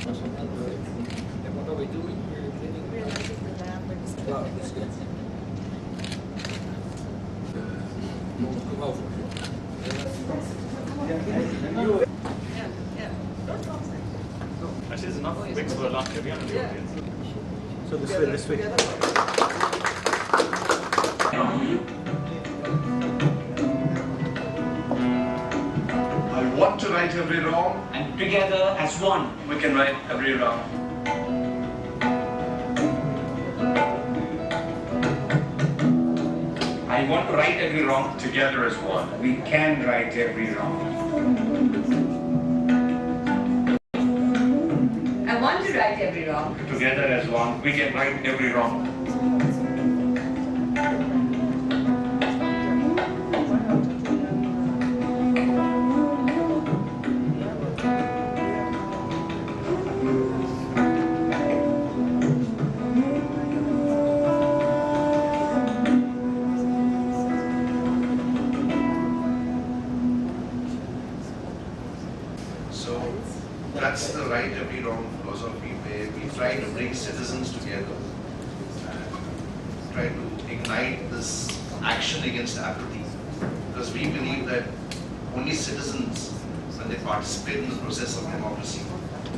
And what are we doing? We're cleaning the lab. Come over. Actually, there's enough wigs for a long carry on in the audience. So this way. I want to right every wrong, and together as one, we can right every wrong. I want to right every wrong. Together as one. We can right every wrong. I want to right every wrong. Together as one, we can right every wrong. So that's the right every wrong philosophy where we try to bring citizens together and try to ignite this action against apathy, because we believe that only citizens, when they participate in the process of democracy,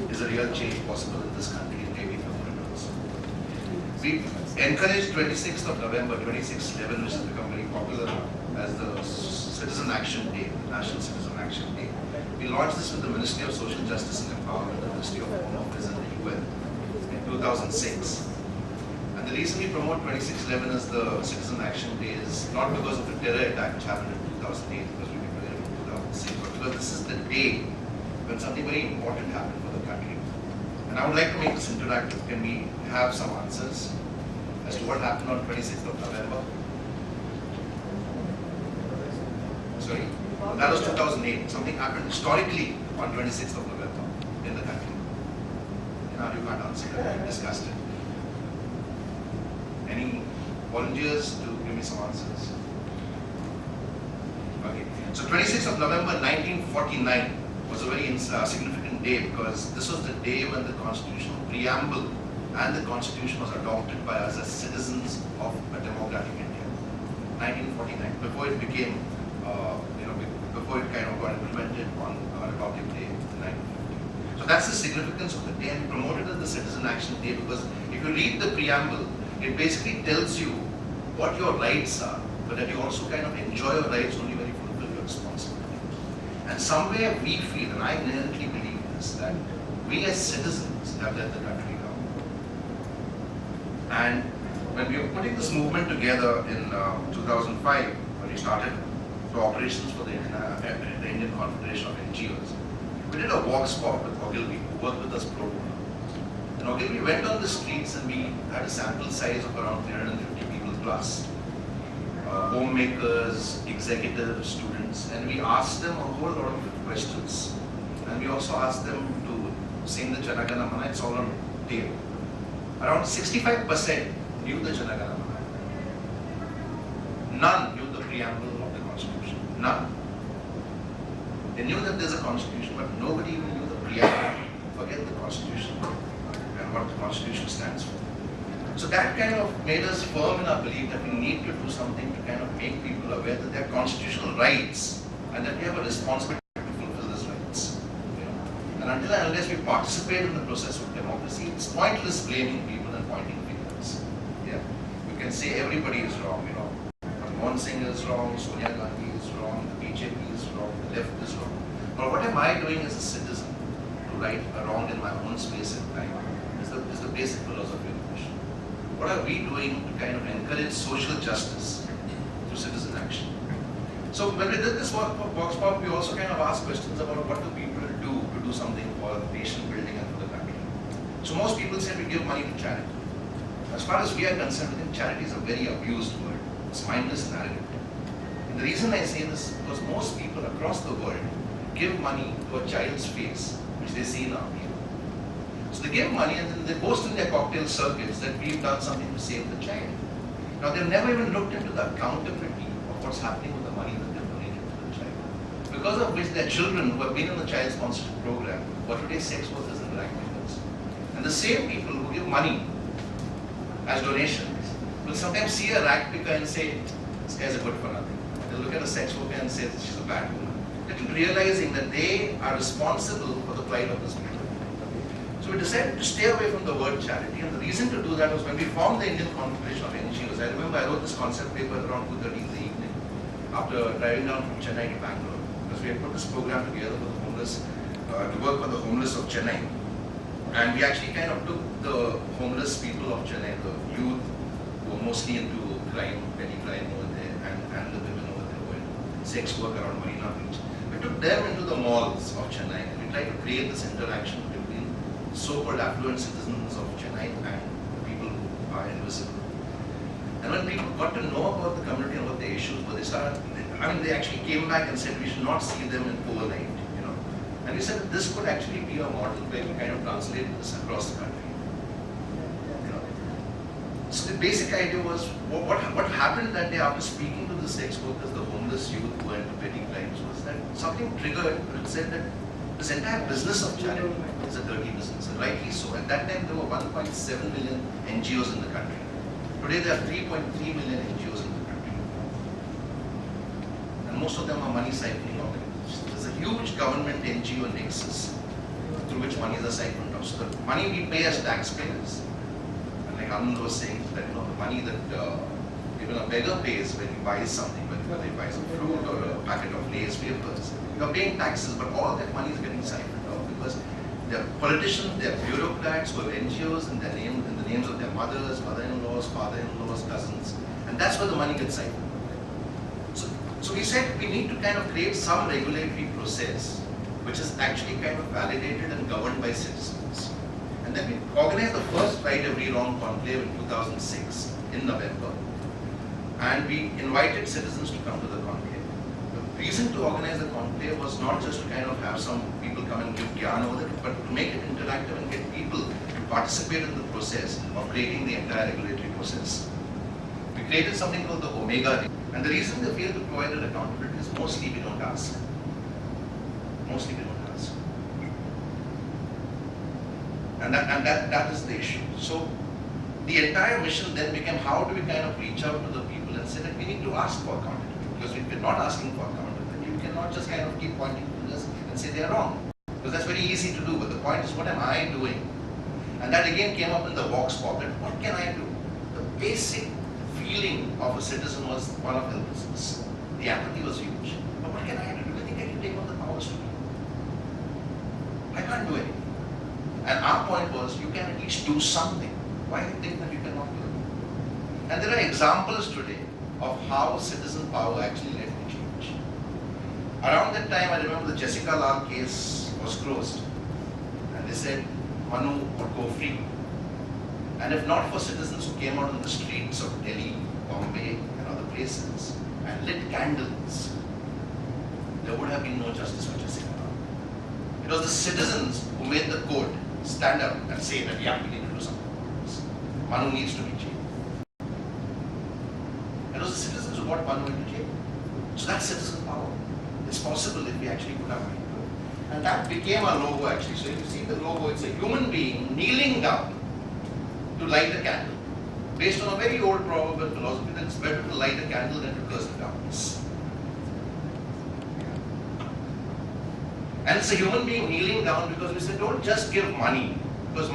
is a real change possible in this country and maybe for the returns. We encouraged 26th of November, 2611, which has become very popular as the Citizen Action Day, the National Citizen Action Day. We launched this with the Ministry of Social Justice and Empowerment, the Ministry of Home Affairs and the UN in 2006. And the reason we promote 2611 as the Citizen Action Day is not because of the terror attack which happened in 2008, because we were there in 2006, but because this is the day when something very important happened for the country. And I would like to make this interactive. Can we have some answers as to what happened on 26th of November? Sorry? That was 2008. Something happened historically on 26th of November in the country. Now you can't answer that. We discussed it. Any volunteers to give me some answers? Okay. So 26th of November 1949 was a very significant day, because this was the day when the constitutional preamble and the constitution was adopted by us as citizens of a democratic India. 1949, before it became before it kind of got implemented on Republic Day in 1950. So that's the significance of the day, and we promoted it as the Citizen Action Day because if you read the preamble, it basically tells you what your rights are, but that you also kind of enjoy your rights only when you fulfill your responsibility. And somewhere we feel, and I inherently believe this, that we as citizens have let the country down. And when we were putting this movement together in 2005, when we started the operations for the Indian Confederation of NGOs, we did a walk spot with Ogilvy, who worked with us pro bono. And Ogilvy went on the streets and we had a sample size of around 350 people plus. Homemakers, executives, students, and we asked them a whole lot of questions. And we also asked them to sing the Jana Gana Mana. It's all on tape. Around 65% knew the Jana Gana Mana. None knew the preamble of the Constitution. None. They knew that there's a Constitution, but nobody even knew the preamble. Forget the Constitution and what the Constitution stands for. So that kind of made us firm in our belief that we need to do something to kind of make people aware that they have constitutional rights and that we have a responsibility to fulfill those rights. And until and unless we participate in the process of democracy, it's pointless blaming people and pointing fingers. Yeah, you can say everybody is wrong. Manmohan Singh is wrong, Sonia Gandhi is wrong, the BJP is wrong, the left is wrong. But what am I doing as a citizen to right a wrong in my own space and time? Is the basic philosophy of the question. What are we doing to kind of encourage social justice through citizen action? So when we did this box pop, we also kind of asked questions about what do people do to do something for nation building and for the country. So most people say we give money to charity. As far as we are concerned, I think charity is a very abused word. It's mindless and arrogant. And the reason I say this is because most people across the world give money to a child's face, which they see in our media. So they give money and then they boast in their cocktail circuits that we've done something to save the child. Now they've never even looked into the accountability of what's happening with the money that they've donated to the child. Because of which their children who have been in the child sponsorship program, for today's sex workers and blackmailers. the same people who give money as donations will sometimes see a rag picker and say, this guy's a good for nothing. They'll look at a sex worker and say, she's a bad woman. Little realizing that they are responsible for the plight of this people. So we decided to stay away from the word charity, and the reason to do that was when we formed the Indian Confederation of NGOs. I remember I wrote this concept paper around 2:30 in the evening after driving down from Chennai to Bangalore, because we had put this program together for the homeless, to work for the homeless of Chennai. And we actually kind of took the homeless people of Chennai, the youth who were mostly into crime, petty crime over there, and the women over there who were sex work around Marina Beach. We took them into the malls of Chennai, and we tried to create this interaction between so-called affluent citizens of Chennai and the people who are invisible. And when people got to know about the community and what the issues were, they actually came back and said we should not see them in poor light, you know. And we said that this could actually be a model where we kind of translate this across the country. You know. So the basic idea was, what happened that day after speaking to the sex workers, the homeless youth who went to petty crimes, was that something triggered and said that this entire business of charity is a dirty business, and rightly so. At that time, there were 1.7 million NGOs in the country. Today, there are 3.3 million NGOs in the country. And most of them are money siphoning organizations. There's a huge government NGO nexus through which monies are siphoned off. So the money we pay as taxpayers, and like Anand was saying, that the money that even a beggar pays when he buys something, whether he buys a fruit or a packet of Lay's wafers, you're paying taxes, but all that money is getting siphoned off because they're politicians, they're bureaucrats who have NGOs in the names of their mothers, mother-in-laws, father-in-laws, cousins, and that's where the money gets siphoned. So we said we need to kind of create some regulatory process which is actually kind of validated and governed by citizens. And then we organized the first Right Every Wrong conclave in 2006 in November, and we invited citizens to come to the conclave. The reason to organize the conclave was not just to kind of have some people come and give gyan over it, but to make it interactive and get people to participate in the process of creating the entire regulatory process. We created something called the Omega Ring. And the reason they fail to provide an accountability is mostly we don't ask. Mostly we don't ask. And that is the issue. So the entire mission then became, how do we kind of reach out to the people and say that we need to ask for accountability? Because if we're not asking for accountability, you cannot just kind of keep pointing fingers and say they're wrong. Because that's very easy to do. But the point is, what am I doing? And that again came up in the Vox Pop. What can I do? The basic feeling of a citizen was one of helplessness. The apathy was huge. But what can I do? Do you think I can take on the powers to do? I can't do anything. And our point was, you can at least do something. Why do you think that you cannot do it? And there are examples today of how citizen power actually led to change. Around that time, I remember the Jessica Lal case was closed. And they said, Manu would go free. And if not for citizens who came out on the streets of Delhi, Bombay, and other places and lit candles, there would have been no justice for Jessica Lal. It was the citizens who made the code stand up and say that, yeah, we need to do something about this. Manu needs to be jailed. It was the citizens who got Manu into jail. So that's citizen power. It's possible if we actually put our mind to it. And that became our logo actually. So if you see the logo, it's a human being kneeling down to light a candle, based on a very old proverb and philosophy that it's better to light a candle than to curse the darkness. And it's a human being kneeling down because we said, don't just give money, because